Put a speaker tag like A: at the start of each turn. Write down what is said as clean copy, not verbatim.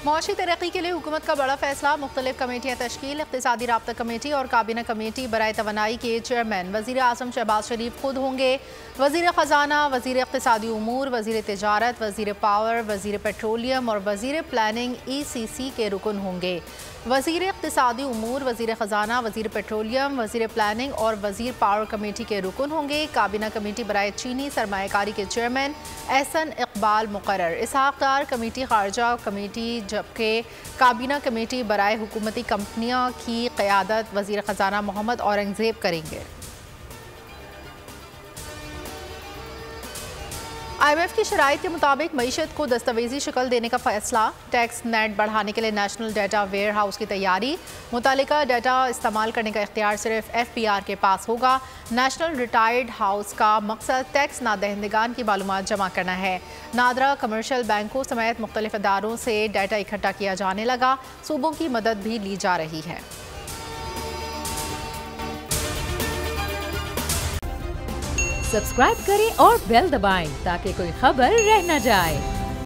A: मौशी तरक्की के लिए हुकूमत का बड़ा फैसला। मुख्तलिफ कमेटियाँ तश्कील, इक़्तिसादी राब्ता कमेटी और काबीना कमेटी बराए तवानाई के चेयरमैन वज़ीर आज़म शहबाज शरीफ खुद होंगे। वज़ीर ख़जाना, वज़ीर इक़्तिसादी उमूर, वज़ीर तिजारत, वज़ीर पावर, वज़ीर पेट्रोलियम और वज़ीर प्लानिंग ECC के रुकन होंगे। वज़ीर इक़्तिसादी उमूर, वज़ीर ख़जाना, वज़ीर पेट्रोलियम, वज़ीर प्लानिंग और वज़ीर पावर कमेटी के रुकन होंगे। काबीना कमेटी बराए चीनी सरमायाकारी के चेयरमैन एहसन इकबाल मुकर्रर। इसहाक़ डार कमेटी ख़ारजा कमेटी, जबकि काबीना कमेटी बराए हुकूमती कंपनियों की क़यादत वज़ीर ख़जाना मोहम्मद औरंगज़ेब करेंगे। IMF की शराइत के मुताबिक मईशत को दस्तावेजी शक्ल देने का फैसला। टैक्स नेट बढ़ाने के लिए नेशनल डाटा वेयर हाउस की तैयारी। मुतालिका डाटा इस्तेमाल करने का इख्तियार सिर्फ FPR के पास होगा। नेशनल रिटायर्ड हाउस का मकसद टैक्स नादहिंदगान की मालूमात जमा करना है। नादरा कमर्शियल बैंकों समेत मुख्तलिफ इदारों से डाटा इकट्ठा किया जाने लगा। सूबों की मदद भी ली जा रही है।
B: सब्सक्राइब करें और बेल दबाएं ताकि कोई खबर रह न जाए।